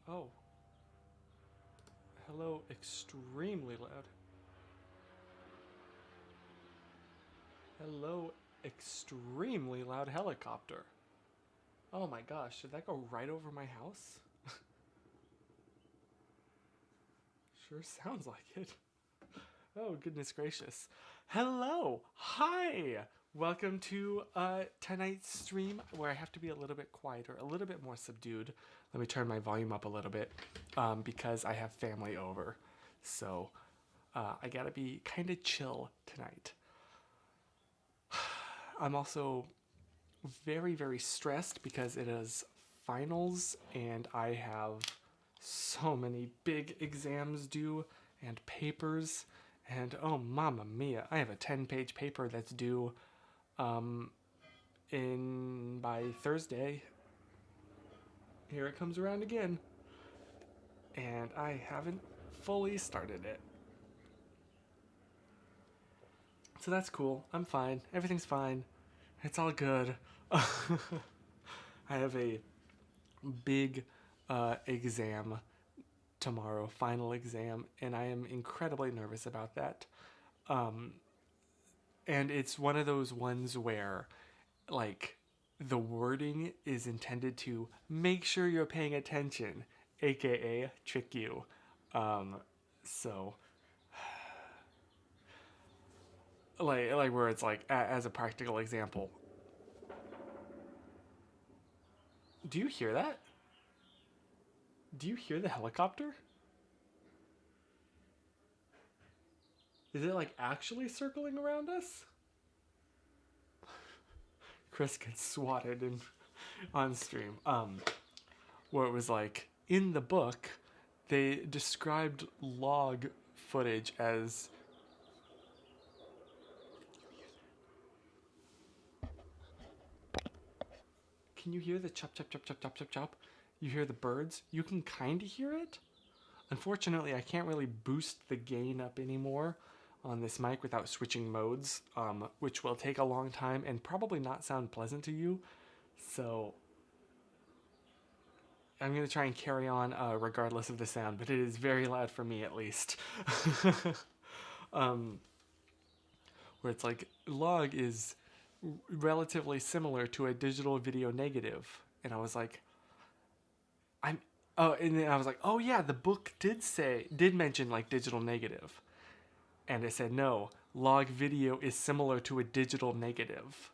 Oh. Hello, extremely loud. Hello, extremely loud helicopter. Oh my gosh, did that go right over my house? Sure sounds like it. Oh, goodness gracious. Hello! Hi! Welcome to tonight's stream where I have to be a little bit quieter, a little bit more subdued. Let me turn my volume up a little bit because I have family over. So I gotta be kind of chill tonight. I'm also very, very stressed because it is finals and I have so many big exams due and papers. And oh, mamma mia, I have a 10-page paper that's due um, in by Thursday. Here it comes around again. And I haven't fully started it. So that's cool. I'm fine. Everything's fine. It's all good. I have a big exam tomorrow, final exam, and I am incredibly nervous about that. Um, and it's one of those ones where, like, the wording is intended to make sure you're paying attention, aka trick you. Um, so, like where it's like, as a practical example, do you hear that? Do you hear the helicopter? Is it like actually circling around us? Chris gets swatted on stream. Where it was like in the book, they described log footage as. Can you hear the chop chop chop chop chop chop chop? You hear the birds? You can kind of hear it. Unfortunately, I can't really boost the gain up anymore on this mic without switching modes, which will take a long time and probably not sound pleasant to you. So I'm going to try and carry on regardless of the sound, but it is very loud for me at least. um, where it's like log is relatively similar to a digital video negative. And I was like, I'm. Oh, and then I was like, oh yeah, the book did mention like digital negative. And it said, no, log video is similar to a digital negative,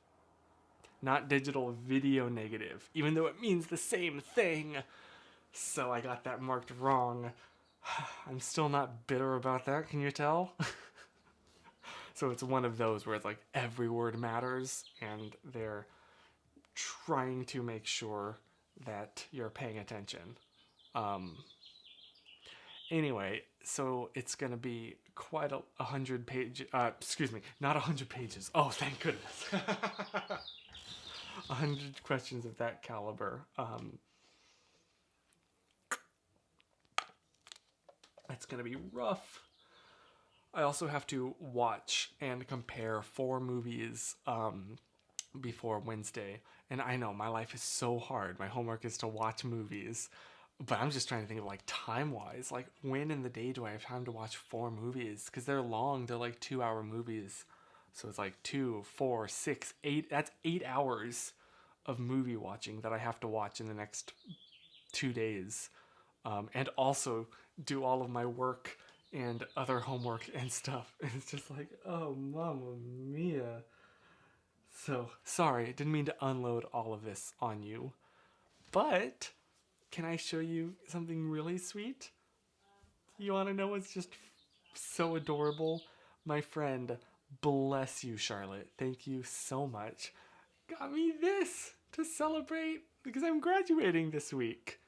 not digital video negative, even though it means the same thing. So I got that marked wrong. I'm still not bitter about that, can you tell? So it's one of those where it's like every word matters, and they're trying to make sure that you're paying attention. Um, anyway, so it's gonna be quite a hundred page. Excuse me, not 100 pages. Oh, thank goodness. 100 questions of that caliber. It's gonna be rough. I also have to watch and compare 4 movies before Wednesday. And I know my life is so hard. My homework is to watch movies. But I'm just trying to think of like time wise. Like, when in the day do I have time to watch 4 movies? Because they're long, they're like 2 hour movies. So it's like 2, 4, 6, 8. That's 8 hours of movie watching that I have to watch in the next 2 days. And also do all of my work and other homework and stuff. And it's just like, oh, mamma mia. So, sorry, didn't mean to unload all of this on you. But, can I show you something really sweet? You want to know what's just so adorable? My friend, bless you, Charlotte. Thank you so much. Got me this to celebrate because I'm graduating this week.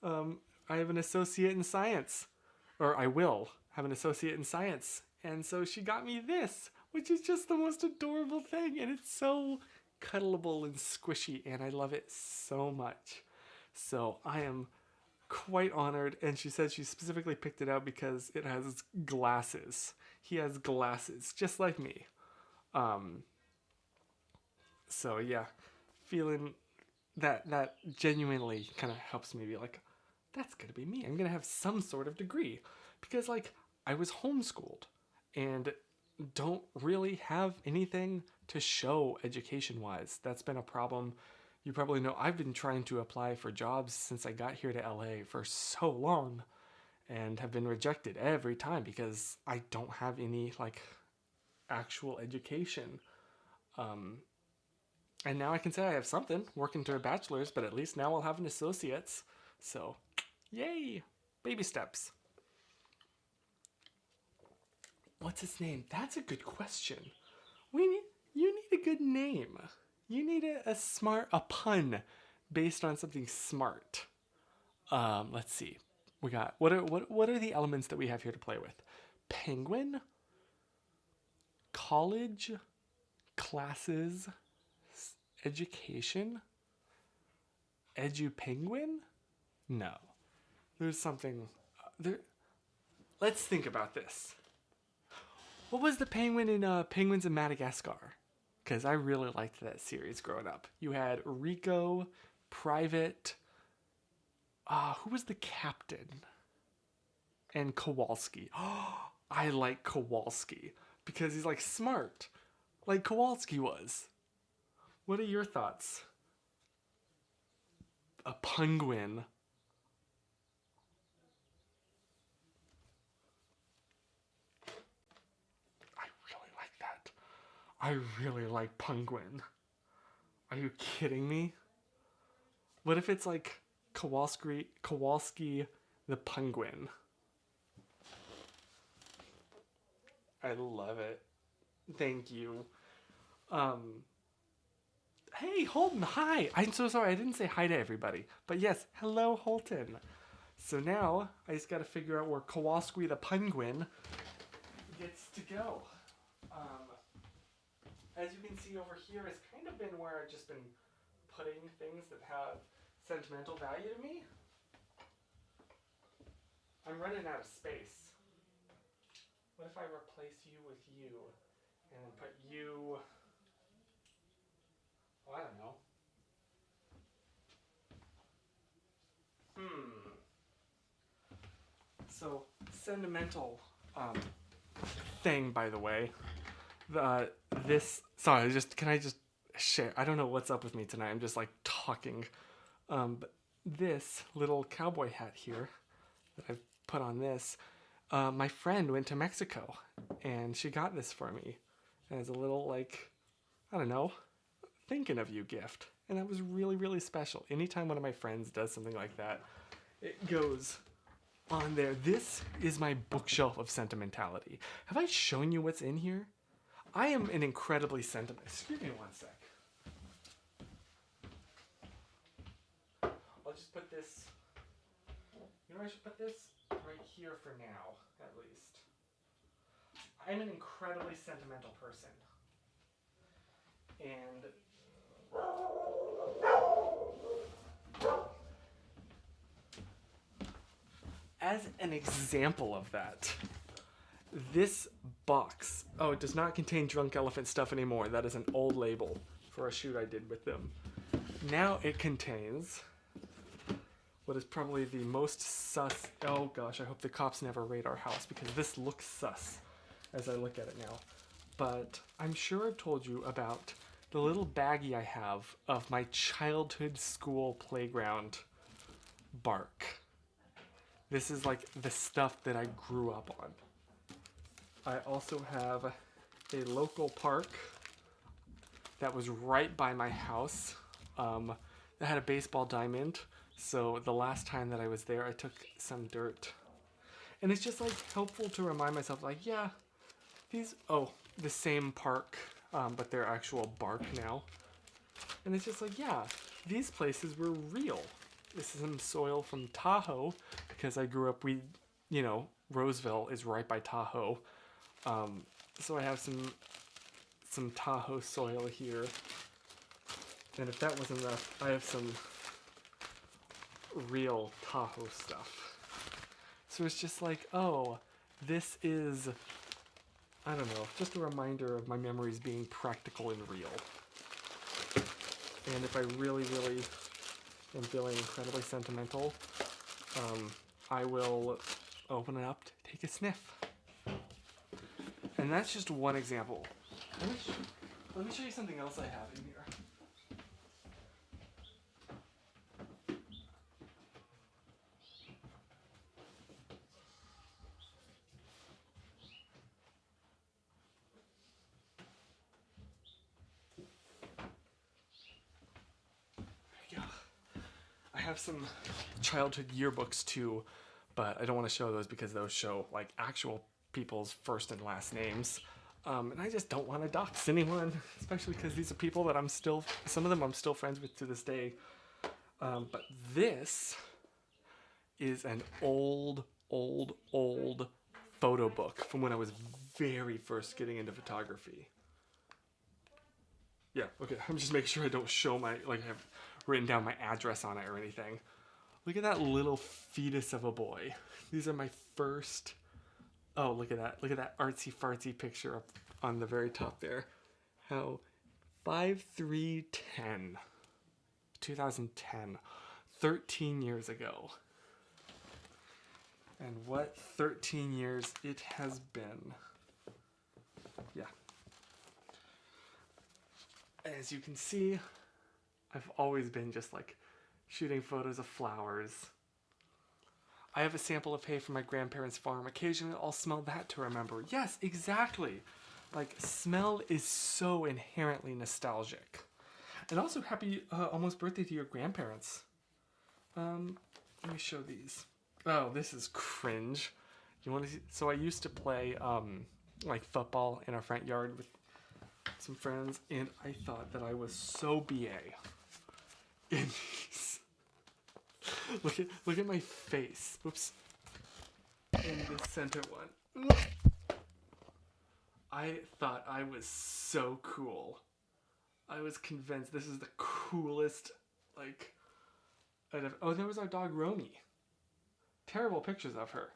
Um, I have an associate in science, or I will have an associate in science. And so she got me this, which is just the most adorable thing. And it's so cuddleable and squishy, and I love it so much. So I am quite honored. And she said she specifically picked it out because it has glasses. He has glasses, just like me. Um, so yeah, feeling that genuinely kind of helps me be like, that's going to be me. I'm going to have some sort of degree. Because, like, I was homeschooled and don't really have anything to show education wise. That's been a problem. You probably know I've been trying to apply for jobs since I got here to LA for so long and have been rejected every time because I don't have any, like, actual education. And now I can say I have something, working to a bachelor's, but at least now I'll have an associate's. So, yay! Baby steps. What's his name? That's a good question. You need a good name. You need a pun based on something smart. Let's see. We got what are the elements that we have here to play with? Penguin, college, classes, education, edu-penguin? No. There's something there. Let's think about this. What was the penguin in Penguins of Madagascar? Because I really liked that series growing up. You had Rico, Private. Who was the captain? And Kowalski. I like Kowalski because he's like smart, like Kowalski was. What are your thoughts? A penguin. I really like penguin. Are you kidding me? What if it's like Kowalski the penguin? I love it. Thank you. Hey, Holton, hi. I'm so sorry I didn't say hi to everybody. But yes, hello, Holton. So now I just got to figure out where Kowalski the penguin gets to go. As you can see over here has kind of been where I've just been putting things that have sentimental value to me. I'm running out of space. What if I replace you with you and then put you, I don't know. So, sentimental thing, by the way. Can I just share? I don't know what's up with me tonight. I'm just like talking. But this little cowboy hat here that I've put on this, my friend went to Mexico and she got this for me as a little, like, I don't know, thinking of you gift. And that was really, really special. Anytime one of my friends does something like that, it goes on there. This is my bookshelf of sentimentality. Have I shown you what's in here? I am an incredibly sentimental. Excuse me one sec. I'll just put this. You know where I should put this? Right here for now, at least. I'm an incredibly sentimental person. And as an example of that, this box, it does not contain Drunk Elephant stuff anymore. That is an old label for a shoot I did with them. Now it contains what is probably the most sus. Oh gosh, I hope the cops never raid our house because this looks sus as I look at it now. But I'm sure I've told you about the little baggie I have of my childhood school playground bark. This is like the stuff that I grew up on. I also have a local park that was right by my house that had a baseball diamond. So the last time that I was there, I took some dirt. And it's just like helpful to remind myself, like, yeah, the same park, but they're actual bark now. And it's just like, yeah, these places were real. This is some soil from Tahoe because I grew up, Roseville is right by Tahoe. So I have some Tahoe soil here. And if that wasn't enough, I have some real Tahoe stuff. So it's just like, this is, I don't know, just a reminder of my memories being practical and real. And if I really, really am feeling incredibly sentimental, I will open it up, take a sniff. And that's just one example. Let me show you something else I have in here. I have some childhood yearbooks too, but I don't want to show those because those show like actual people's first and last names. And I just don't want to dox anyone, especially because these are people that some of them I'm still friends with to this day. But this is an old photo book from when I was very first getting into photography. Yeah, okay, I'm just making sure I don't show I have written down my address on it or anything. Look at that little fetus of a boy. These are my first... Oh, look at that artsy fartsy picture up on the very top there. How 5/3/10, 2010, 13 years ago. And what 13 years it has been. Yeah. As you can see, I've always been just like shooting photos of flowers. I have a sample of hay from my grandparents' farm. Occasionally I'll smell that to remember. Yes, exactly. Like, smell is so inherently nostalgic. And also happy almost birthday to your grandparents. Let me show these. Oh, this is cringe. You want to see? So I used to play like football in our front yard with some friends, and I thought that I was so BA in these. Look at my face. Whoops. In the center one. I thought I was so cool. I was convinced this is the coolest, like, oh, there was our dog Romy. Terrible pictures of her.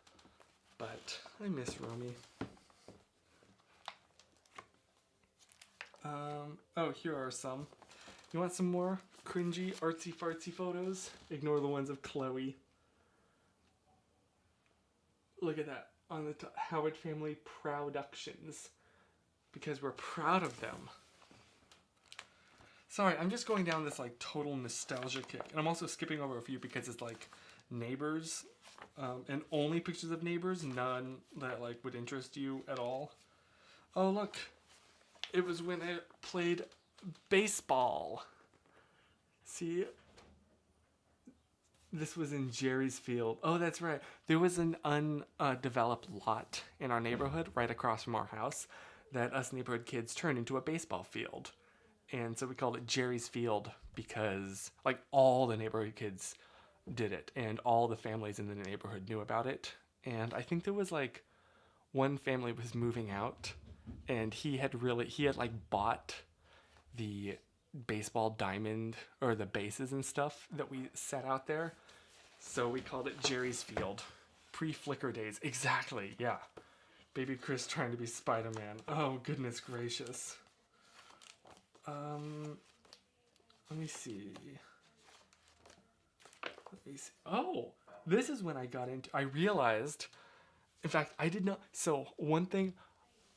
But I miss Romy. Oh, here are some. You want some more cringy, artsy fartsy photos? Ignore the ones of Chloe. Look at that on the top. Howard Family Productions. Because we're proud of them. Sorry, I'm just going down this like total nostalgia kick. And I'm also skipping over a few because it's like neighbors. And only pictures of neighbors, none that like would interest you at all. Oh look, it was when I played baseball. See, this was in Jerry's Field. Oh, that's right. There was an undeveloped lot in our neighborhood right across from our house that us neighborhood kids turned into a baseball field. And so we called it Jerry's Field because like all the neighborhood kids did it and all the families in the neighborhood knew about it. And I think there was like one family was moving out and he had like bought the baseball diamond or the bases and stuff that we set out there. So we called it Jerry's Field. Pre-Flickr days. Exactly, yeah. Baby Chris trying to be Spider-Man. Oh, goodness gracious. Let me see. Oh, this is when I realized, in fact, I did not. So one thing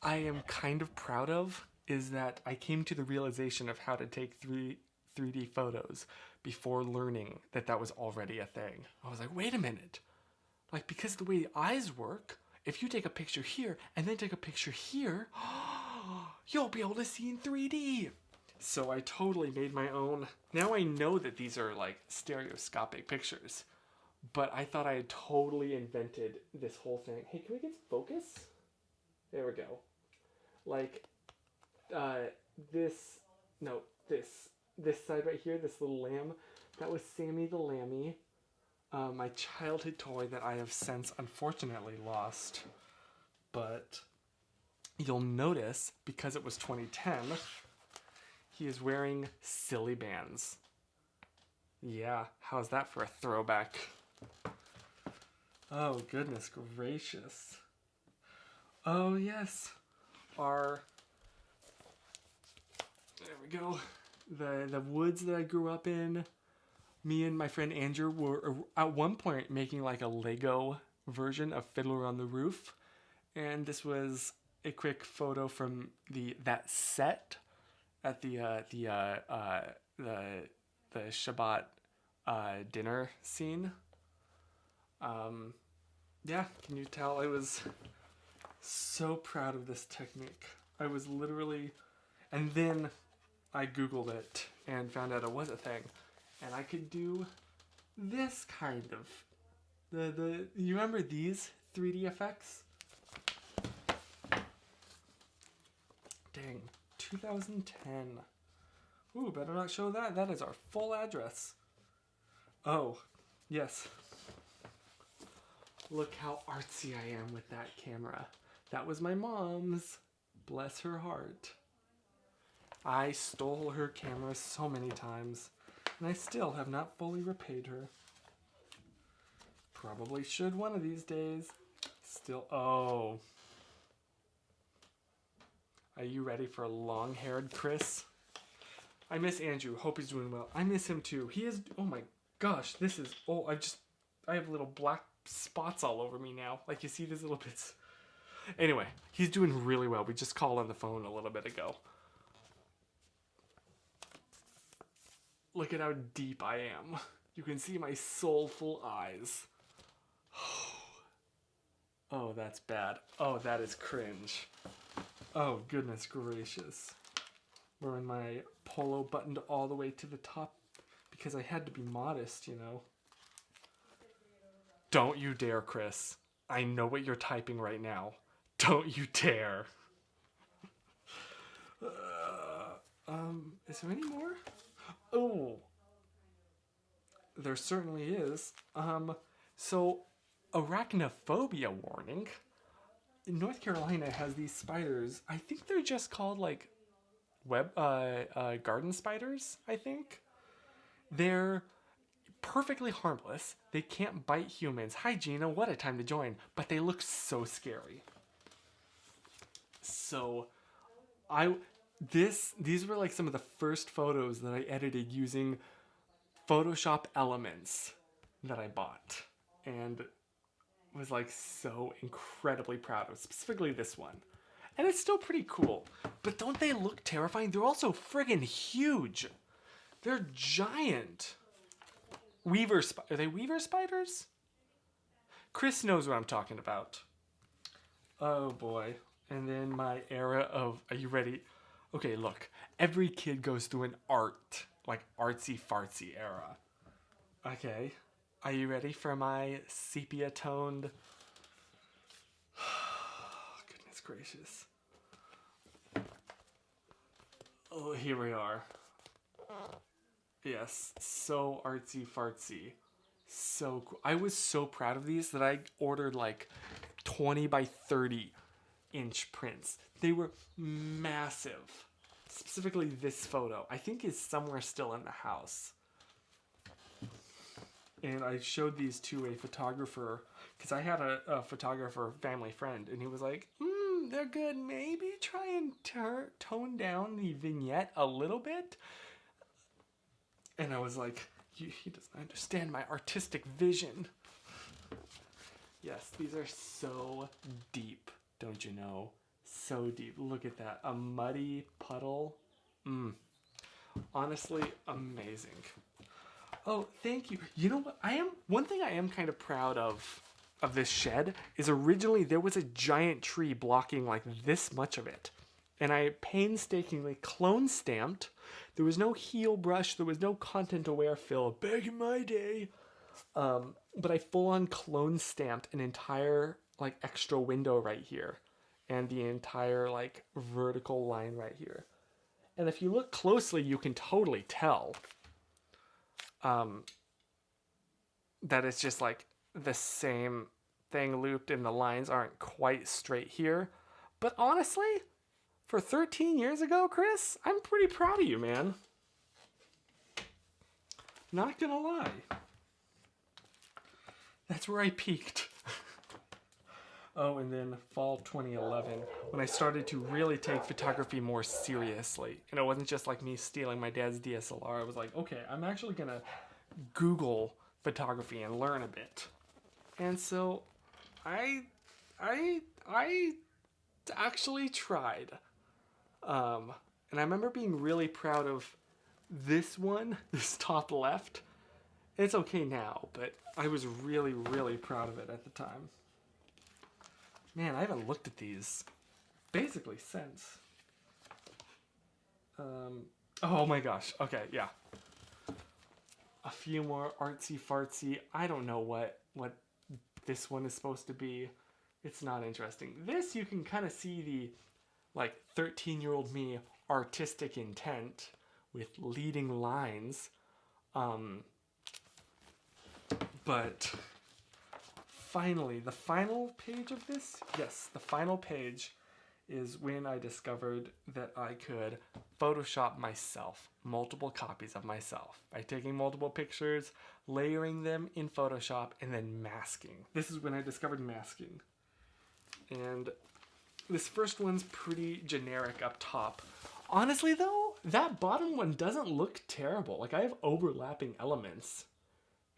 I am kind of proud of is that I came to the realization of how to take 3D photos before learning that that was already a thing. I was like, wait a minute. Like, because the way the eyes work, if you take a picture here and then take a picture here, you'll be able to see in 3D. So I totally made my own. Now I know that these are like stereoscopic pictures, but I thought I had totally invented this whole thing. Hey, can we get focus? There we go. Like, this side right here, this little lamb, that was Sammy the Lammy, my childhood toy that I have since unfortunately lost. But you'll notice, because it was 2010, he is wearing silly bands. Yeah, how's that for a throwback? Oh, goodness gracious. Oh, yes. There we go. The woods that I grew up in. Me and my friend Andrew were at one point making like a Lego version of Fiddler on the Roof, and this was a quick photo from that set at the Shabbat dinner scene. Yeah, can you tell I was so proud of this technique? I was literally, and then I Googled it and found out it was a thing, and I could do this kind of you remember these 3D effects? Dang, 2010. Ooh, better not show that. That is our full address. Oh, yes. Look how artsy I am with that camera. That was my mom's. Bless her heart. I stole her camera so many times, and I still have not fully repaid her. Probably should one of these days. Still, oh. Are you ready for long-haired Chris? I miss Andrew. Hope he's doing well. I miss him too. He is, oh my gosh, this is, oh, I have little black spots all over me now. Like you see these little bits. Anyway, he's doing really well. We just called on the phone a little bit ago. Look at how deep I am. You can see my soulful eyes. Oh, that's bad. Oh, that is cringe. Oh, goodness gracious. Wearing my polo buttoned all the way to the top because I had to be modest, you know. Don't you dare, Chris. I know what you're typing right now. Don't you dare. Is there any more? Oh, there certainly is. So, arachnophobia warning. North Carolina has these spiders. I think they're just called like garden spiders, I think. They're perfectly harmless. They can't bite humans. Hi Gina, what a time to join. But they look so scary. So these were like some of the first photos that I edited using Photoshop elements that I bought. And was like so incredibly proud of, specifically this one. And it's still pretty cool. But don't they look terrifying? They're also friggin' huge. They're giant. Are they weaver spiders? Chris knows what I'm talking about. Oh boy. And then my era of, are you ready? Okay, look. Every kid goes through an artsy fartsy era. Okay. Are you ready for my sepia toned? Goodness gracious. Oh, here we are. Yes, so artsy fartsy. So cool. I was so proud of these that I ordered like 20 by 30 inch prints. They were massive. Specifically this photo, I think is somewhere still in the house. And I showed these to a photographer because I had a photographer family friend, and he was like, they're good. Maybe try and tone down the vignette a little bit. And I was like, he doesn't understand my artistic vision. Yes, these are so deep, don't you know? So deep. Look at that. A muddy puddle. Honestly, amazing. Oh, thank you. You know what? One thing I am kind of proud of this shed is originally there was a giant tree blocking like this much of it. And I painstakingly clone stamped. There was no heel brush. There was no content aware fill back in my day. But I full on clone stamped an entire like extra window right here. And the entire like vertical line right here. And if you look closely, you can totally tell that it's just like the same thing looped and the lines aren't quite straight here. But honestly, for 13 years ago, Chris, I'm pretty proud of you, man. Not gonna lie. That's where I peaked. Oh, and then fall 2011, when I started to really take photography more seriously. And it wasn't just like me stealing my dad's DSLR. I was like, okay, I'm actually gonna Google photography and learn a bit. And so I I actually tried. And I remember being really proud of this one, this top left. It's okay now, but I was really, really proud of it at the time. Man, I haven't looked at these basically since. Oh my gosh. Okay, yeah. A few more artsy fartsy. I don't know what this one is supposed to be. It's not interesting. This, you can kind of see the like 13-year-old me artistic intent with leading lines. But finally, the final page of this, yes, the final page is when I discovered that I could Photoshop myself, multiple copies of myself, by taking multiple pictures, layering them in Photoshop, and then masking. This is when I discovered masking. And this first one's pretty generic up top. Honestly though, that bottom one doesn't look terrible. Like, I have overlapping elements.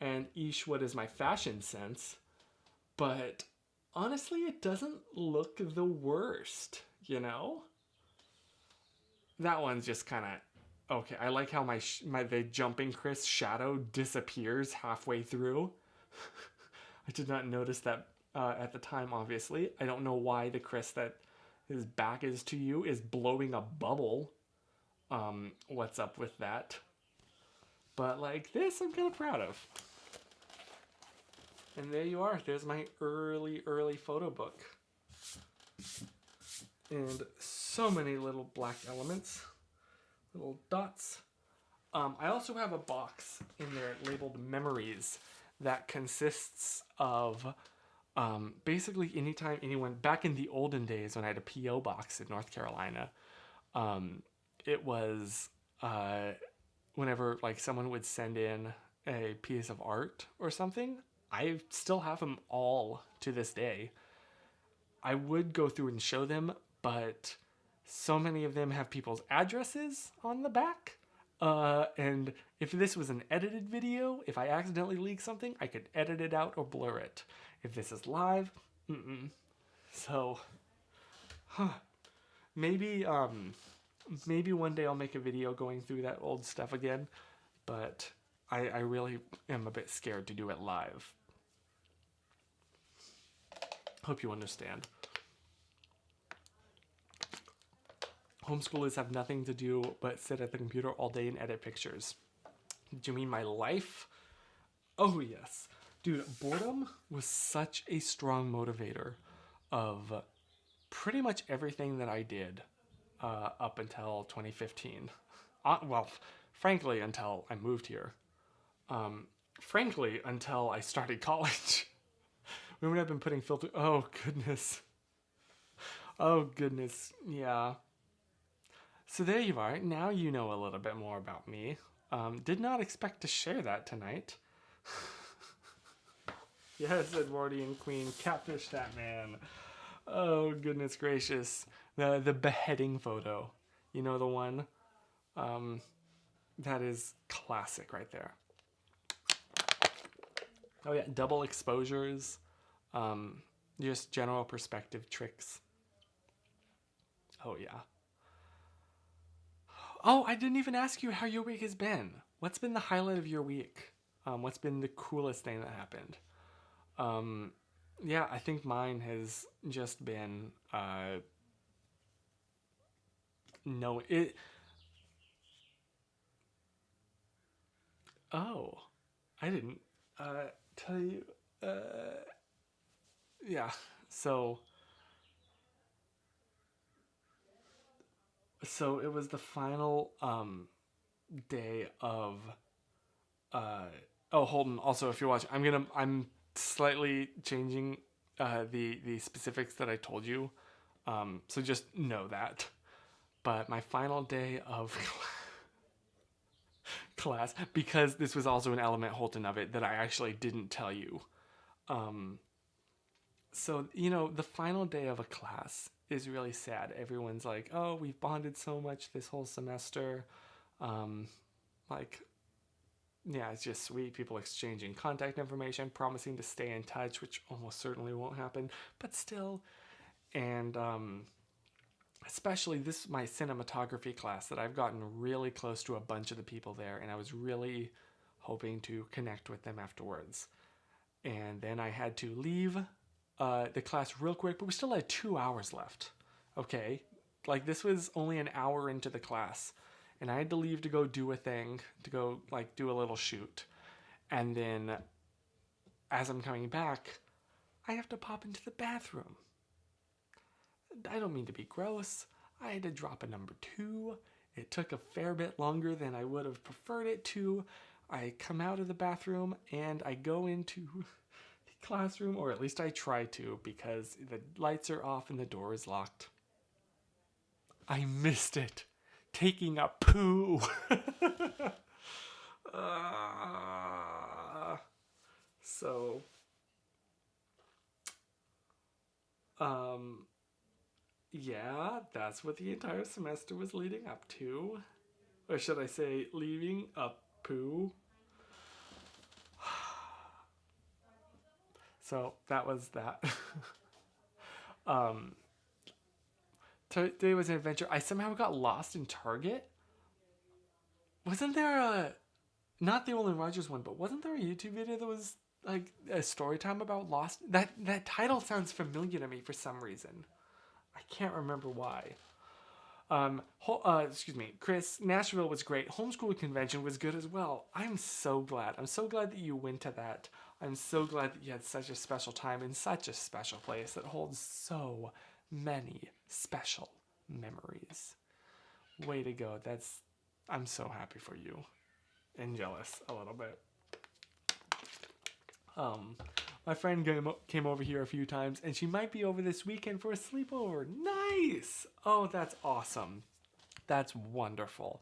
And eesh, what is my fashion sense? But honestly, it doesn't look the worst, you know? That one's just kind of okay. I like how the jumping Chris shadow disappears halfway through. I did not notice that at the time, obviously. I don't know why the Chris that his back is to you is blowing a bubble. What's up with that? But like this, I'm kind of proud of. And there you are. There's my early photo book. And so many little black elements, little dots. I also have a box in there labeled Memories that consists of basically anytime anyone, back in the olden days when I had a P.O. box in North Carolina, it was whenever like someone would send in a piece of art or something, I still have them all to this day. I would go through and show them, but so many of them have people's addresses on the back. And if this was an edited video, if I accidentally leak something, I could edit it out or blur it. If this is live, So, maybe one day I'll make a video going through that old stuff again, but I really am a bit scared to do it live. Hope you understand. Homeschoolers have nothing to do but sit at the computer all day and edit pictures. Do you mean my life? Oh, yes. Dude, boredom was such a strong motivator of pretty much everything that I did up until 2015. Well, frankly, until I moved here. Frankly, until I started college. Remember, I've been putting filter. Oh, goodness. Oh, goodness. Yeah. So there you are. Now you know a little bit more about me. Did not expect to share that tonight. Yes, Edwardian Queen. Catfish that man. Oh, goodness gracious. The beheading photo. You know the one? That is classic right there. Oh yeah, double exposures. Just general perspective tricks. Oh yeah. Oh, I didn't even ask you how your week has been. What's been the highlight of your week? What's been the coolest thing that happened? Yeah, I think mine has just been no it. Oh, I didn't tell you. Yeah, so it was the final day of oh, hold on. Also, if you're watching, I'm slightly changing the specifics that I told you. So just know that. But my final day of class, because this was also an element, Holton, of it that I actually didn't tell you. So, you know, the final day of a class is really sad. Everyone's like, oh, we've bonded so much this whole semester. Like, yeah, it's just sweet. People exchanging contact information, promising to stay in touch, which almost certainly won't happen, but still. And especially this my cinematography class that I've gotten really close to a bunch of the people there, and I was really hoping to connect with them afterwards. And then I had to leave the class real quick, but we still had 2 hours left. Okay, like this was only an hour into the class, and I had to leave to go do a thing, to go like do a little shoot, and then as I'm coming back, I have to pop into the bathroom. I don't mean to be gross. I had to drop a number two. It took a fair bit longer than I would have preferred it to. I come out of the bathroom and I go into the classroom, or at least I try to, because the lights are off and the door is locked. I missed it. Taking a poo. So, yeah, that's what the entire semester was leading up to. Or should I say, leaving a poo? So that was that. um, Today was an adventure. I somehow got lost in Target. Wasn't there a, not the Olin Rogers one, but wasn't there a YouTube video that was like a story time about Lost? That title sounds familiar to me for some reason. I can't remember why. Excuse me, Chris. Nashville was great. Homeschool convention was good as well. I'm so glad. I'm so glad that you went to that. I'm so glad that you had such a special time in such a special place that holds so many special memories. Way to go. I'm so happy for you. And jealous a little bit. My friend came over here a few times, and she might be over this weekend for a sleepover. Nice! Oh, that's awesome. That's wonderful.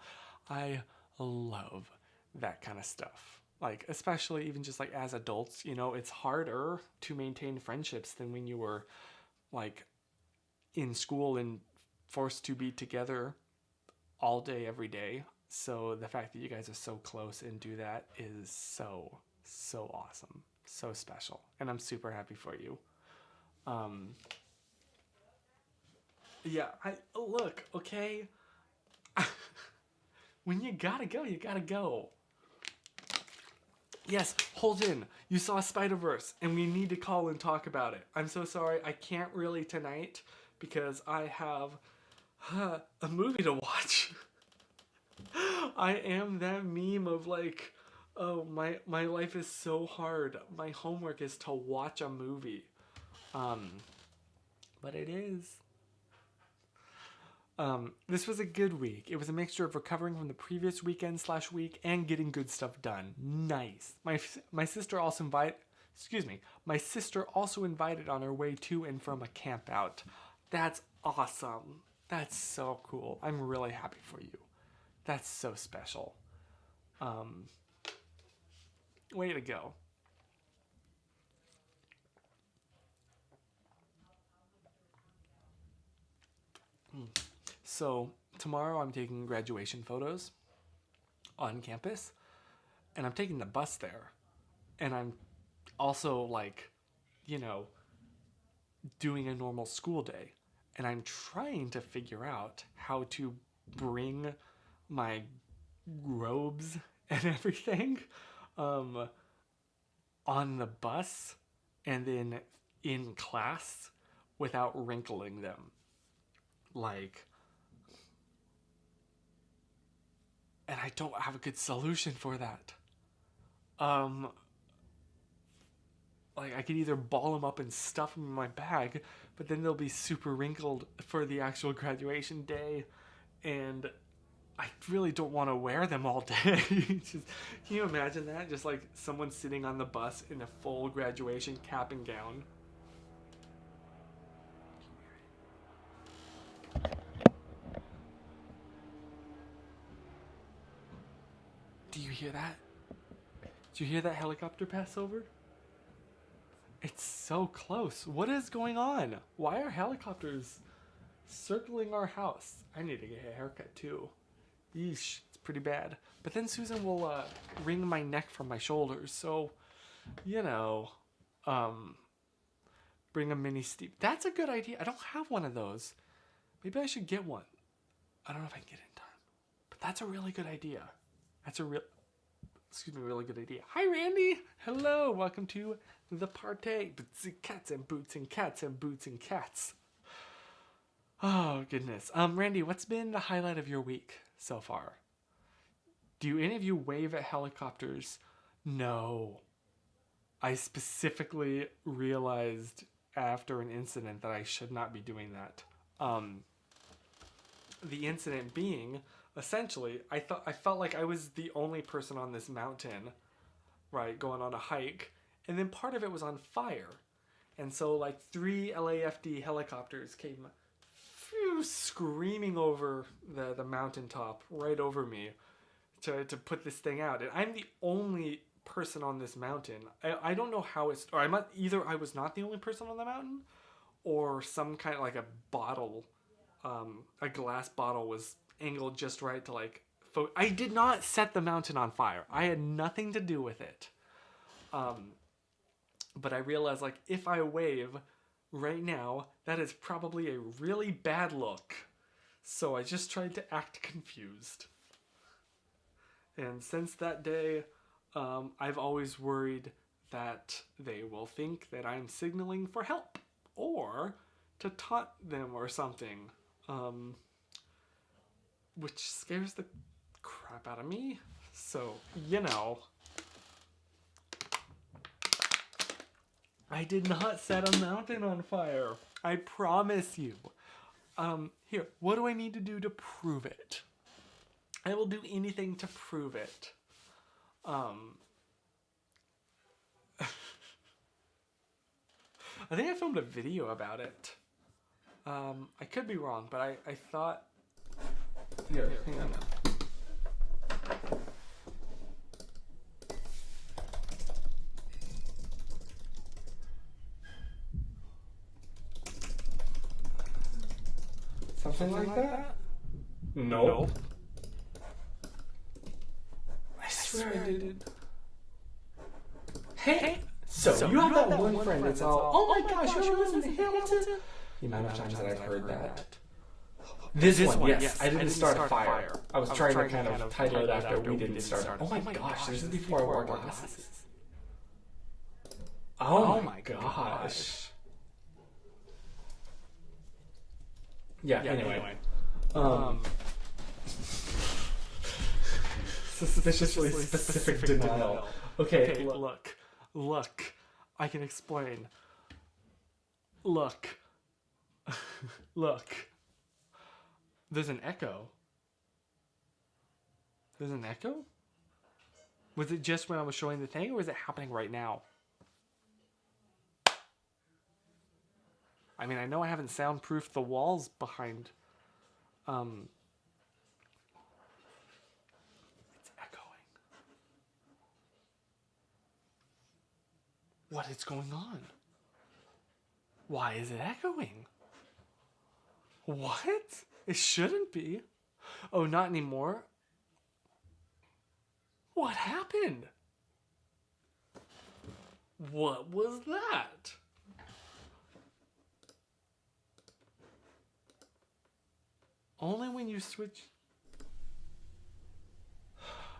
I love that kind of stuff. Like, especially even just like as adults, it's harder to maintain friendships than when you were like in school and forced to be together all day, every day. So the fact that you guys are so close and do that is so, so awesome. So special. And I'm super happy for you. Yeah, look, okay? When you gotta go, you gotta go. Yes, Holden, you saw Spider-Verse, and we need to call and talk about it. I'm so sorry, I can't really tonight because I have a movie to watch. I am that meme of like, oh, my life is so hard. My homework is to watch a movie. But it is. This was a good week. It was a mixture of recovering from the previous weekend/week and getting good stuff done. Nice. My sister also invited on her way to and from a camp out. That's awesome. That's so cool. I'm really happy for you. That's so special. Way to go. So tomorrow I'm taking graduation photos on campus, and I'm taking the bus there, and I'm also like, doing a normal school day, and I'm trying to figure out how to bring my robes and everything on the bus and then in class without wrinkling them. Like, and I don't have a good solution for that. Like, I could either ball them up and stuff them in my bag, but then they'll be super wrinkled for the actual graduation day, and I really don't want to wear them all day. Can you imagine that? Just like someone sitting on the bus in a full graduation cap and gown. Do you hear that? Do you hear that helicopter pass over? It's so close. What is going on? Why are helicopters circling our house? I need to get a haircut too. Yeesh, it's pretty bad. But then Susan will wring my neck from my shoulders. So, you know, bring a mini steep. That's a good idea. I don't have one of those. Maybe I should get one. I don't know if I can get it in time. But that's a really good idea. That's a really good idea. Hi, Randy. Hello. Welcome to the party. Boots and cats and boots and cats and boots and cats. Oh, goodness. Randy, what's been the highlight of your week so far? Do any of you wave at helicopters? No. I specifically realized after an incident that I should not be doing that. The incident being, essentially, I felt like I was the only person on this mountain, right, going on a hike, and then part of it was on fire. And so, like, 3 LAFD helicopters came screaming over the mountaintop right over me to put this thing out. And I'm the only person on this mountain. I don't know how it's, or either I was not the only person on the mountain, or some kind of like a bottle, a glass bottle was angled just right to like, I did not set the mountain on fire. I had nothing to do with it. But I realized, like, if I wave right now, that is probably a really bad look. So I just tried to act confused. And since that day, I've always worried that they will think that I'm signaling for help or to taunt them or something, which scares the crap out of me. So, you know, I did not set a mountain on fire. I promise you. Here, what do I need to do to prove it? I will do anything to prove it. I think I filmed a video about it. I could be wrong, but I thought... Here, hang on. Something like that? No. I swear I did. Hey! So you have that one friend that's all, oh my gosh, you ever listen to Hamilton? The amount of times that I've heard that. This one, yes. I didn't start a fire. I was trying to kind of title it after we didn't start. Oh my gosh, this is before I wore glasses. Oh my gosh. Yeah, anyway. Suspiciously specific denial. Okay, look. I can explain. Look. There's an echo. There's an echo? Was it just when I was showing the thing, or is it happening right now? I mean, I know I haven't soundproofed the walls behind. It's echoing. What is going on? Why is it echoing? What? It shouldn't be. Oh, not anymore. What happened? What was that? Only when you switch.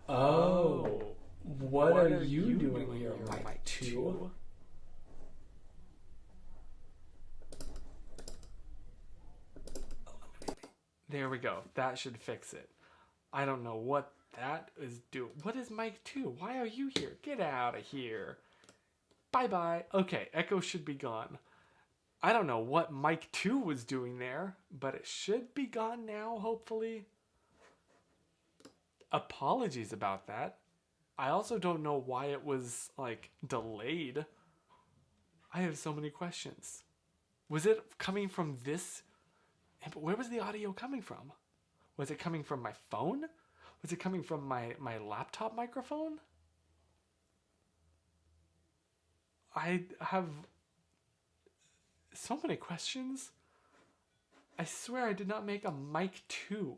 Oh, what are you doing here, Mike 2? There we go. That should fix it. I don't know what that is doing. What is Mike 2? Why are you here? Get out of here. Bye-bye. Okay, echo should be gone. I don't know what Mike 2 was doing there, but it should be gone now, hopefully. Apologies about that. I also don't know why it was, like, delayed. I have so many questions. Was it coming from this? But where was the audio coming from? Was it coming from my phone? Was it coming from my laptop microphone? I have so many questions. I swear I did not make a mic 2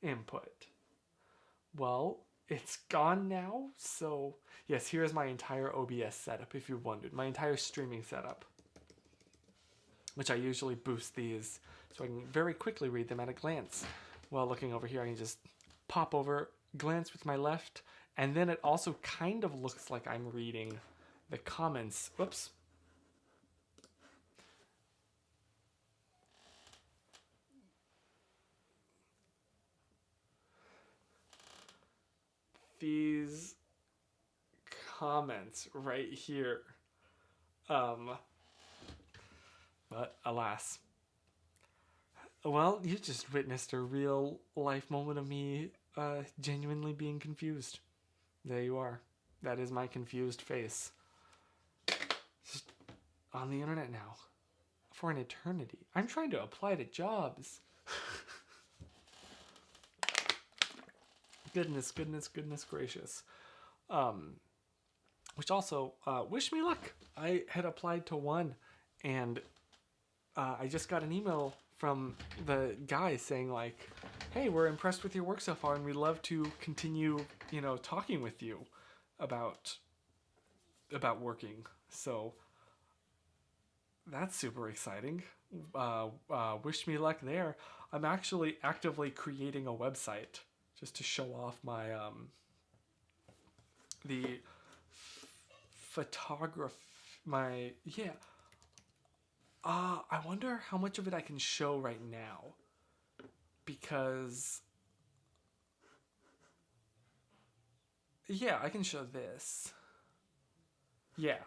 input. Well, it's gone now. So, yes, here's my entire OBS setup, if you wondered. My entire streaming setup, which I usually boost these so I can very quickly read them at a glance. While looking over here, I can just pop over, glance with my left, and then it also kind of looks like I'm reading the comments. Whoops. These comments right here. But alas. Well, you just witnessed a real life moment of me genuinely being confused. There you are. That is my confused face. Just on the internet now. For an eternity. I'm trying to apply to jobs. Goodness gracious. Which also, wish me luck. I had applied to one, and I just got an email from the guy saying like, hey, we're impressed with your work so far, and we'd love to continue, talking with you about working. So that's super exciting. Wish me luck there. I'm actually actively creating a website just to show off my the photography. I wonder how much of it I can show right now, because yeah, I can show this. Yeah,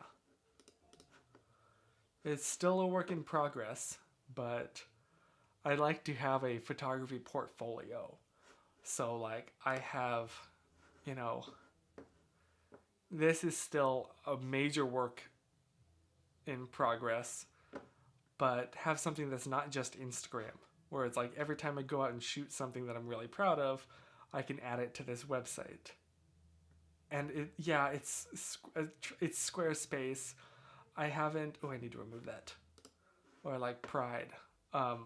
it's still a work in progress, but I'd like to have a photography portfolio. So like I have, this is still a major work in progress, but have something that's not just Instagram, where it's like every time I go out and shoot something that I'm really proud of, I can add it to this website. And it's Squarespace. I haven't. Oh, I need to remove that. Or like Pride. I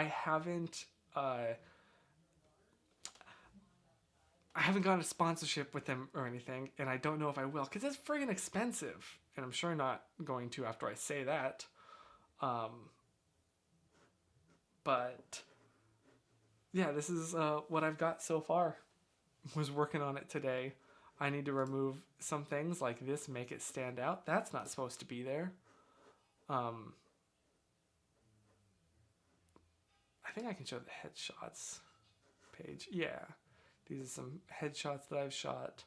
haven't. I haven't gotten a sponsorship with them or anything, and I don't know if I will, because it's friggin' expensive, and I'm sure not going to after I say that. But yeah, this is what I've got so far. Was working on it today. I need to remove some things like this, make it stand out. That's not supposed to be there. I think I can show the headshots page. Yeah. These are some headshots that I've shot.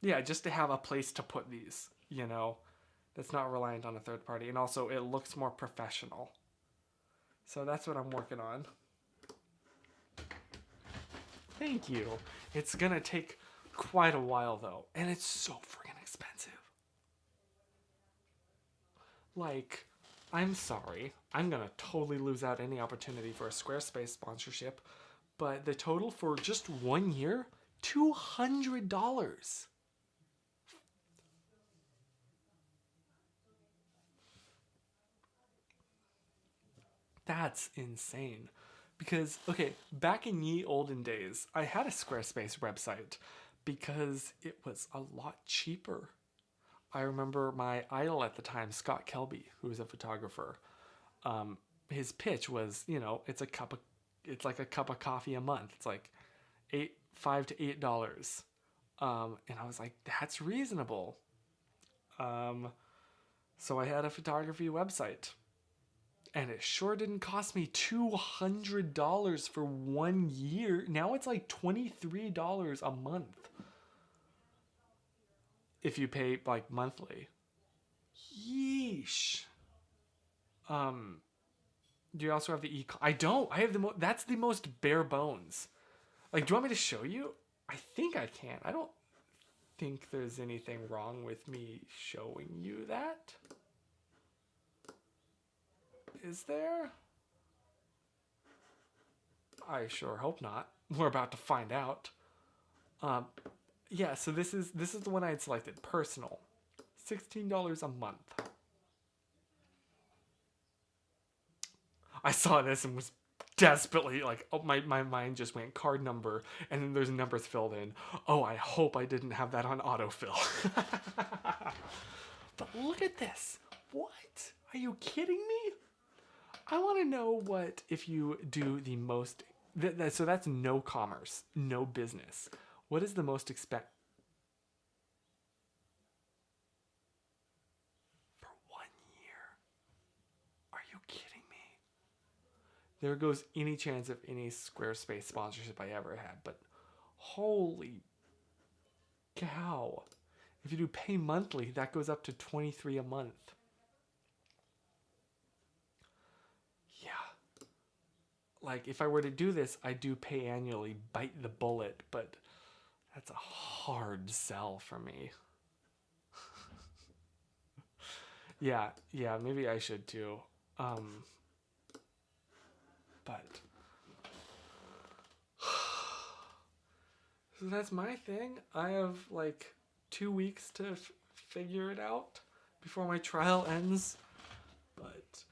Yeah, just to have a place to put these, that's not reliant on a third party. And also, it looks more professional. So that's what I'm working on. Thank you. It's going to take quite a while, though. And it's so friggin' expensive. Like, I'm sorry. I'm going to totally lose out any opportunity for a Squarespace sponsorship. But the total for just 1 year, $200. That's insane. Because, okay, back in ye olden days, I had a Squarespace website because it was a lot cheaper. I remember my idol at the time, Scott Kelby, who was a photographer. His pitch was, it's like a cup of coffee a month. It's like $5 to $8. And I was like, that's reasonable. So I had a photography website. And it sure didn't cost me $200 for 1 year. Now it's like $23 a month. If you pay like monthly. Yeesh. Do you also have the I don't. I have that's the most bare bones. Like, do you want me to show you? I think I can. I don't think there's anything wrong with me showing you that. Is there? I sure hope not. We're about to find out. Yeah, so this is the one I had selected. Personal. $16 a month. I saw this and was desperately like, oh, my mind just went card number, and then there's numbers filled in. Oh, I hope I didn't have that on autofill. But look at this. What? Are you kidding me? I want to know what if you do the most. So that's no commerce, no business. What is the most expect for 1 year? Are you kidding me? There goes any chance of any Squarespace sponsorship I ever had. But holy cow! If you do pay monthly, that goes up to $23 a month. Like, if I were to do this, I do pay annually, bite the bullet, but that's a hard sell for me. yeah, maybe I should too. But so that's my thing. I have like 2 weeks to figure it out before my trial ends. But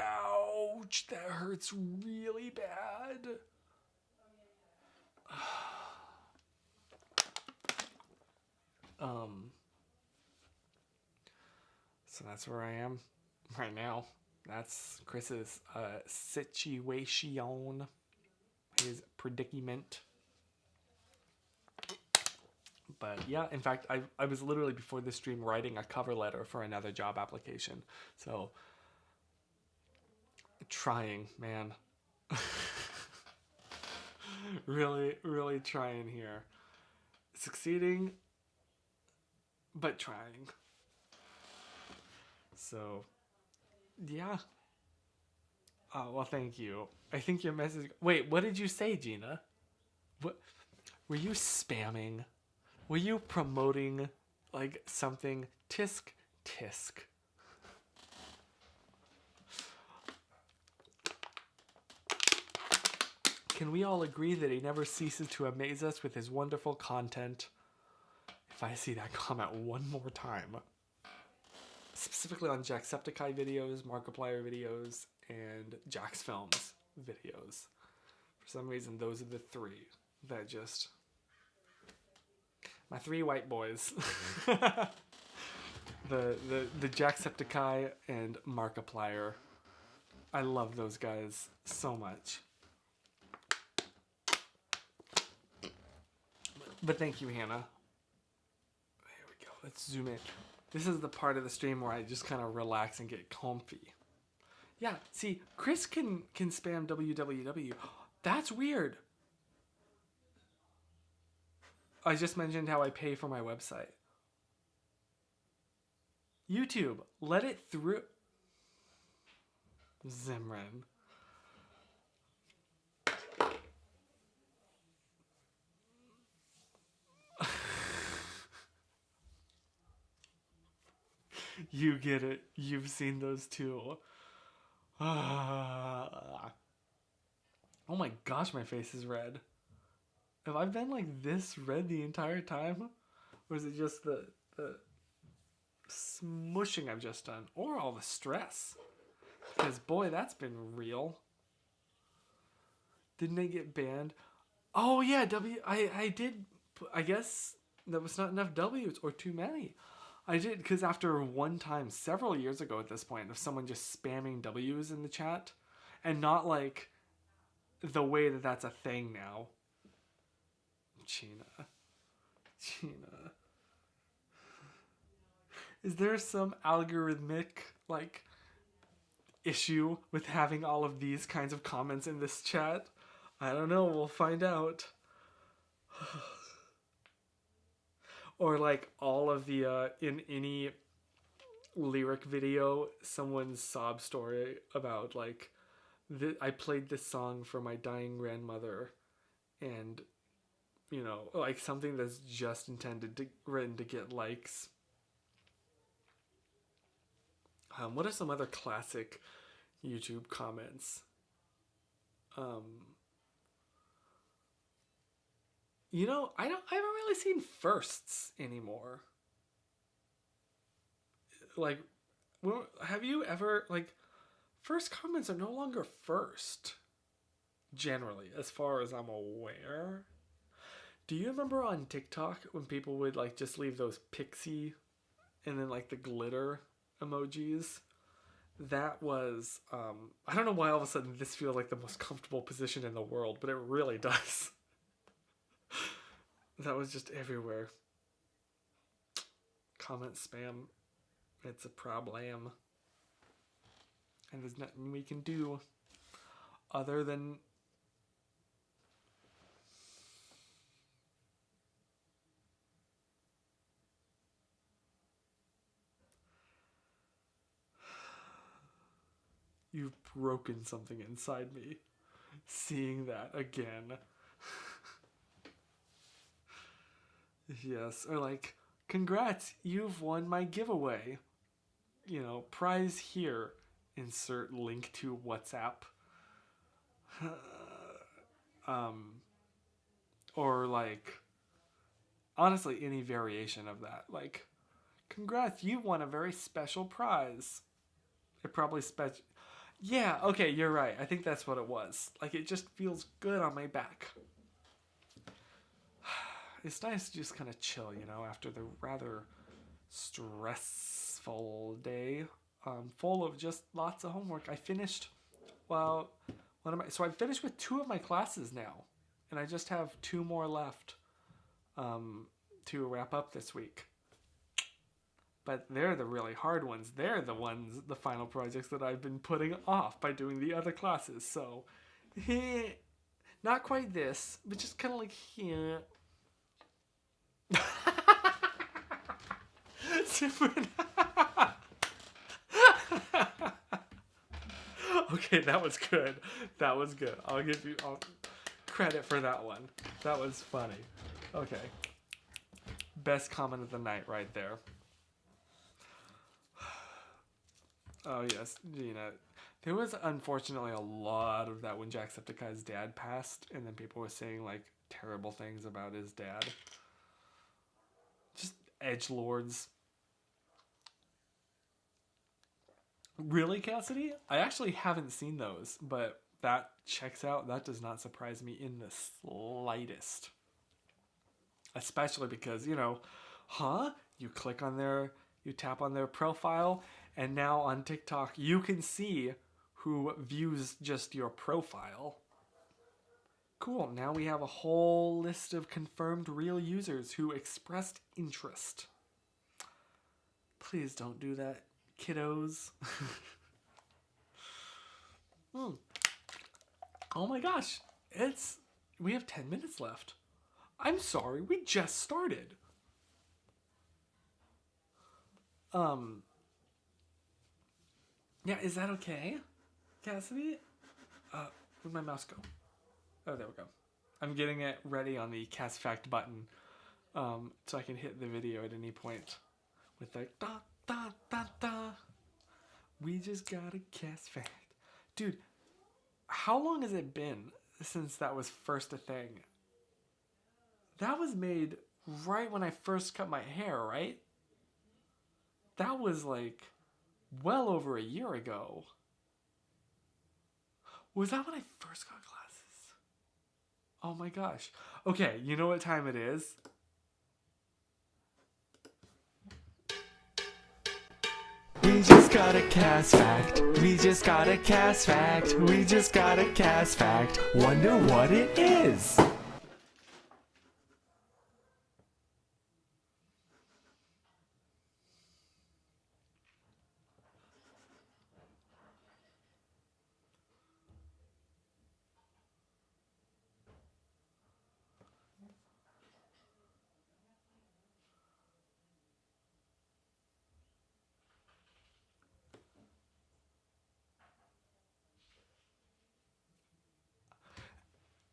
ouch, that hurts really bad. So that's where I am right now. That's Chris's situation, his predicament. But yeah, in fact, I was literally before this stream writing a cover letter for another job application. So trying, man. really, really trying here. Succeeding, but trying. So, yeah. Oh, well, thank you. I think your message... Wait, what did you say, Gina? What? Were you spamming? Were you promoting, like, something? Tisk, tisk. Can we all agree that he never ceases to amaze us with his wonderful content? If I see that comment one more time. Specifically on Jacksepticeye videos, Markiplier videos, and Jack's Films videos. For some reason, those are the three that just... My three white boys. the Jacksepticeye and Markiplier. I love those guys so much. But thank you, Hannah. There we go. Let's zoom in. This is the part of the stream where I just kind of relax and get comfy. Yeah, see, Chris can spam www. That's weird. I just mentioned how I pay for my website. YouTube, let it through. Zimran. You get it. You've seen those too. Oh my gosh, my face is red. Have I been like this red the entire time? Or is it just the smushing I've just done? Or all the stress? Because boy, that's been real. Didn't they get banned? Oh yeah, I did. I guess there was not enough W's or too many. I did, because after one time, several years ago at this point, of someone just spamming W's in the chat, and not like the way that that's a thing now. Gina. Is there some algorithmic, like, issue with having all of these kinds of comments in this chat? I don't know, we'll find out. Or like all of the, in any lyric video, someone's sob story about like, I played this song for my dying grandmother, and, you know, like something that's just written to get likes. What are some other classic YouTube comments? You know, I haven't really seen firsts anymore. Like, well, have you ever, like, first comments are no longer first. generally, as far as I'm aware. Do you remember on TikTok when people would like just leave those pixie and then like the glitter emojis? That was I don't know why all of a sudden this feels like the most comfortable position in the world, but it really does. That was just everywhere. Comment spam. It's a problem. And there's nothing we can do other than you've broken something inside me. Seeing that again. Yes, or like, congrats, you've won my giveaway. You know, prize here. Insert link to WhatsApp. Or like, honestly, any variation of that. Like, congrats, you won a very special prize. It probably Yeah, okay, you're right. I think that's what it was. Like, it just feels good on my back. It's nice to just kind of chill, you know, after the rather stressful day, full of just lots of homework. I finished, well, so I finished with 2 of my classes now, and I just have 2 more left to wrap up this week. But they're the really hard ones. They're the final projects that I've been putting off by doing the other classes. So, not quite this, but just kind of like here. Okay, that was good. That was good. I'll give you credit for that one. That was funny. Okay. Best comment of the night right there. Oh, yes. Gina. There was unfortunately a lot of that when Jacksepticeye's dad passed, and then people were saying, like, terrible things about his dad. Just edgelords. Really, Cassidy? I actually haven't seen those, but that checks out. That does not surprise me in the slightest. Especially because, you know, you click on you tap on their profile, and now on TikTok, you can see who views just your profile. Cool, now we have a whole list of confirmed real users who expressed interest. Please don't do that, kiddos. Oh my gosh, we have 10 minutes left. I'm sorry, we just started. Yeah, is that okay, Cassidy? Where'd my mouse go? Oh, there we go. I'm getting it ready on the cast fact button, so I can hit the video at any point with like da da da da. We just got a cast fact, dude. How long has it been since that was first a thing? That was made right when I first cut my hair, right? That was like well over a year ago. Was that when I first got glasses? Oh my gosh. Okay, you know what time it is? We just got a cast fact. We just got a cast fact. We just got a cast fact. Wonder what it is.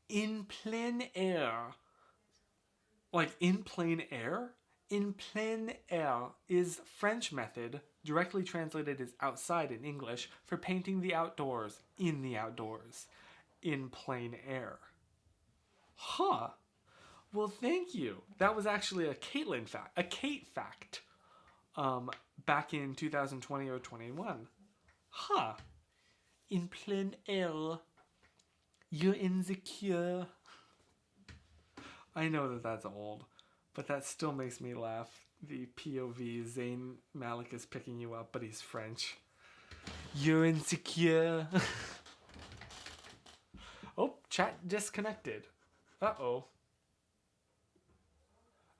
In plein air. Like in plain air? In plein air is French method, directly translated as outside in English, for painting the outdoors, in the outdoors. In plain air. Huh. Well, thank you. That was actually a Caitlin fact. A Kate fact. Back in 2020 or 21. Huh. In plein air. You're insecure. I know that that's old, but that still makes me laugh. The POV, Zayn Malik is picking you up, but he's French. You're insecure. Oh, chat disconnected. Uh-oh.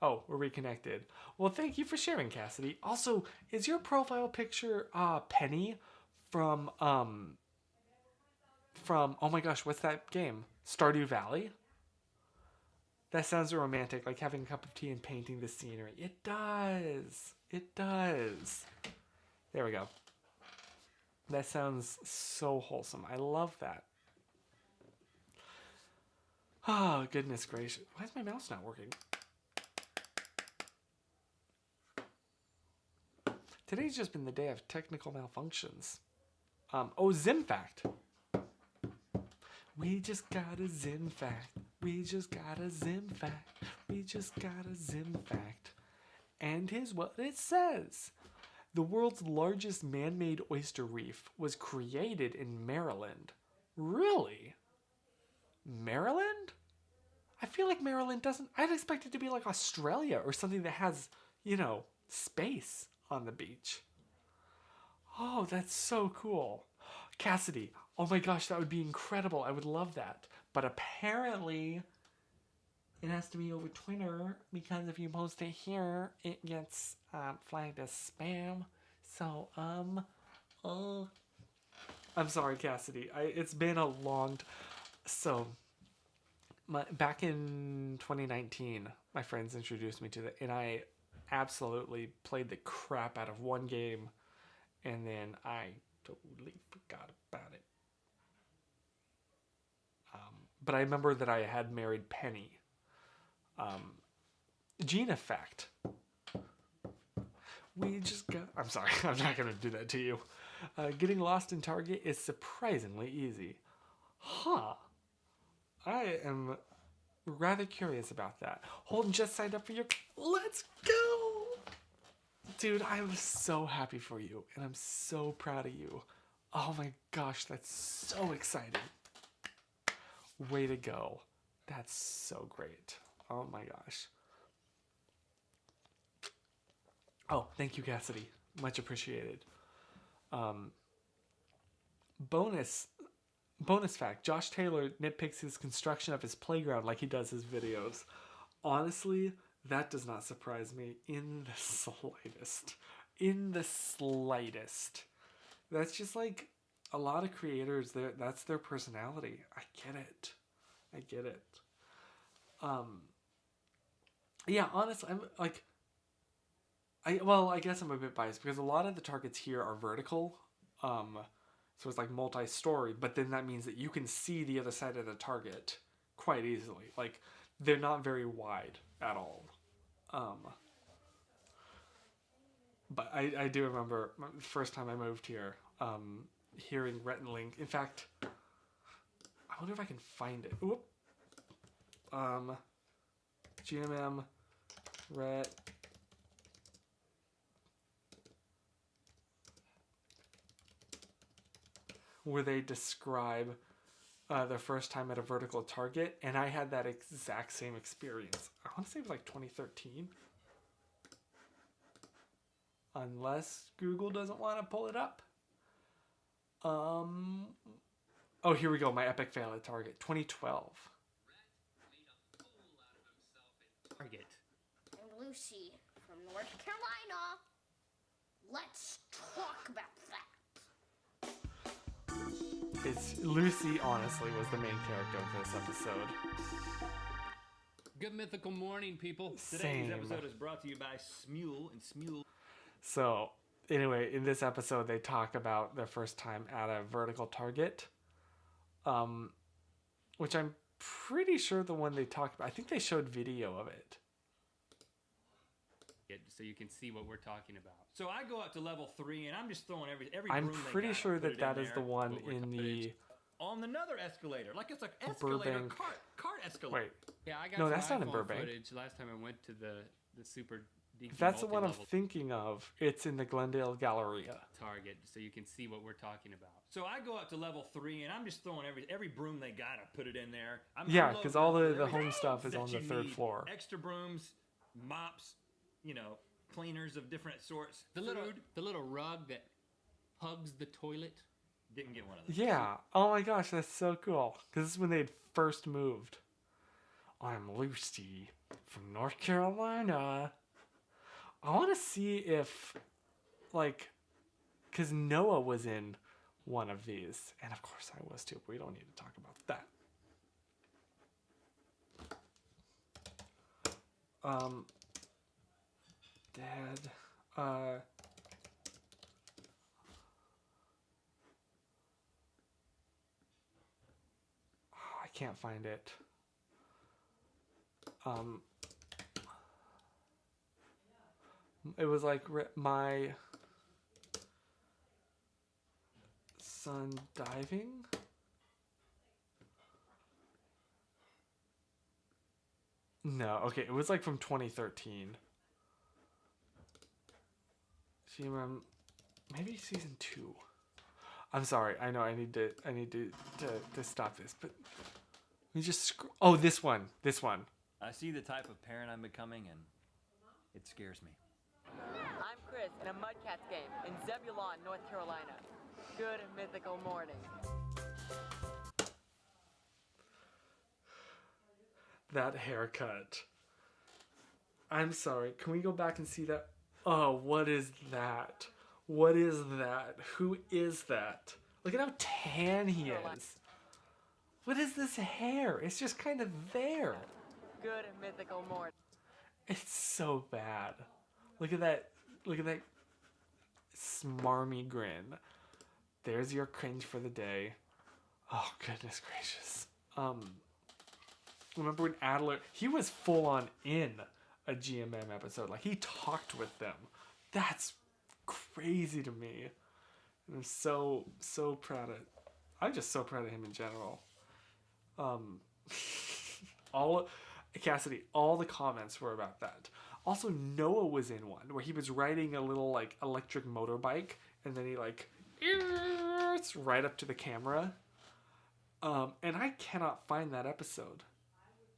Oh, we're reconnected. Well, thank you for sharing, Cassidy. Also, is your profile picture Penny from oh my gosh, what's that game? Stardew Valley? That sounds romantic, like having a cup of tea and painting the scenery. It does. It does. There we go. That sounds so wholesome. I love that. Oh, goodness gracious. Why is my mouse not working? Today's just been the day of technical malfunctions. Oh, Zim fact. We just got a Zim fact. We just got a Zim fact. We just got a Zim fact. And here's what it says. The world's largest man-made oyster reef was created in Maryland. Really? Maryland? I feel like Maryland doesn't... I'd expect it to be like Australia or something that has, you know, space on the beach. Oh, that's so cool. Cassidy, oh my gosh, that would be incredible. I would love that. But apparently, it has to be over Twitter because if you post it here, it gets flagged as spam. So, I'm sorry, Cassidy. It's been a long... So, back in 2019, my friends introduced me to it, and I absolutely played the crap out of one game, and then I totally forgot about it. But I remember that I had married Penny. Gene effect. We just got... I'm sorry, I'm not going to do that to you. Getting lost in Target is surprisingly easy. Huh. I am rather curious about that. Holden just signed up for your... Let's go! Dude, I was so happy for you, and I'm so proud of you. Oh my gosh, that's so exciting. Way to go. That's so great. Oh my gosh. Oh, thank you, Cassidy. Much appreciated. Bonus fact, Josh Taylor nitpicks his construction of his playground like he does his videos. Honestly, that does not surprise me in the slightest. In the slightest. That's just like a lot of creators, that's their personality. I get it. Yeah, honestly, I'm like... I guess I'm a bit biased because a lot of the targets here are vertical. So it's like multi-story, but then that means that you can see the other side of the target quite easily. Like, they're not very wide at all. But I do remember the first time I moved here, hearing Rhett and Link. In fact, I wonder if I can find it. Oop. GMM, Rhett. Where they describe their first time at a vertical target, and I had that exact same experience. I want to say it was like 2013. Unless Google doesn't want to pull it up. Oh, here we go. My epic fail at Target. 2012. Target. I'm Lucy from North Carolina. Let's talk about that. Lucy, honestly, was the main character of this episode. Good mythical morning, people. Same. Today's episode is brought to you by Smule and Smule. So, anyway, in this episode, they talk about their first time at a vertical target, which I'm pretty sure the one they talked about. I think they showed video of it. So you can see what we're talking about. So I go up to level 3 and I'm just throwing every I'm broom they pretty got, sure put that it that in is there. the one in the... On another escalator. Like it's like escalator Burbank. cart escalator. Wait. Yeah, I got No, some that's not in iPhone Burbank. footage last time I went to the super DQ If that's the one I'm multi-level thinking of, it's in the Glendale Galleria. Target, so you can see what we're talking about. So I go up to level 3 and I'm just throwing every broom they got. I put it in there. Yeah, I'm because loading all up with the home everything stuff is that on the you third need. floor. Extra brooms, mops, cleaners of different sorts. The food. little rug that hugs the toilet. Didn't get one of those. Yeah. Oh my gosh, that's so cool. Because this is when they'd first moved. I'm Lucy from North Carolina. I want to see if, like, because Noah was in one of these. And of course I was too, but we don't need to talk about that. Dad, I can't find it. It was like my son diving. No, okay, it was like from 2013. Maybe season 2. I'm sorry. I know I need to stop this, but we just oh, this one. I see the type of parent I'm becoming, and it scares me. I'm Chris in a Mudcats game in Zebulon, North Carolina. Good mythical morning. That haircut. I'm sorry. Can we go back and see that? Oh, what is that? What is that? Who is that? Look at how tan he is. What is this hair? It's just kind of there. Good mythical morning. It's so bad. Look at that. Look at that smarmy grin. There's your cringe for the day. Oh, goodness gracious. Remember when Adler, he was full on in a GMM episode. Like, he talked with them. That's crazy to me. And I'm so proud of, I'm just so proud of him in general. Cassidy, all the comments were about that. Also, Noah was in one where he was riding a little like electric motorbike, and then he like it's right up to the camera. And I cannot find that episode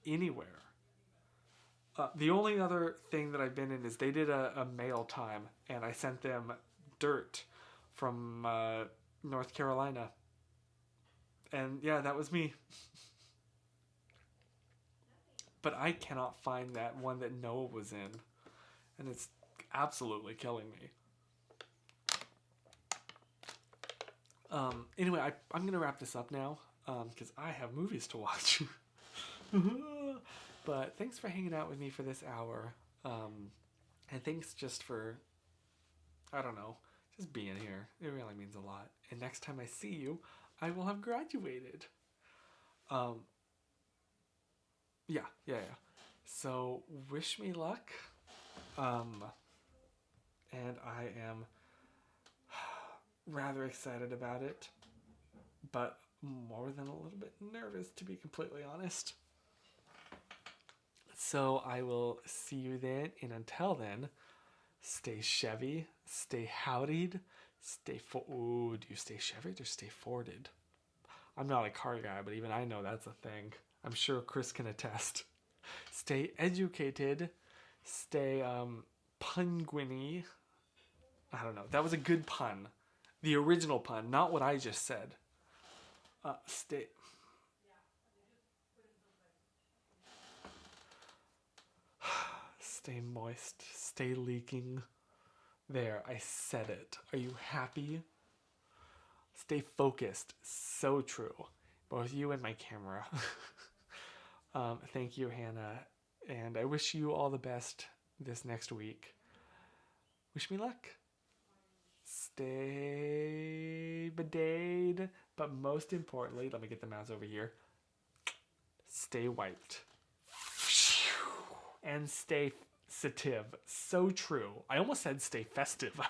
anywhere. The only other thing that I've been in is they did a mail time, and I sent them dirt from North Carolina. And yeah, that was me. But I cannot find that one that Noah was in. And it's absolutely killing me. Anyway, I'm going to wrap this up now. Because I have movies to watch. But thanks for hanging out with me for this hour. And thanks just for, I don't know, just being here. It really means a lot. And next time I see you, I will have graduated. Yeah. So, wish me luck. And I am rather excited about it. But more than a little bit nervous, to be completely honest. So, I will see you then. And until then, stay Chevy, stay howdied, do you stay Chevy or stay Forded? I'm not a car guy, but even I know that's a thing. I'm sure Chris can attest. Stay educated. Stay punguiny. I don't know. That was a good pun. The original pun, not what I just said. Stay. Stay moist. Stay leaking. There, I said it. Are you happy? Stay focused. So true. Both you and my camera. Thank you, Hannah. And I wish you all the best this next week. Wish me luck. Stay bedade. But most importantly, let me get the mouse over here. Stay wiped. And stay sative. So true. I almost said stay festive.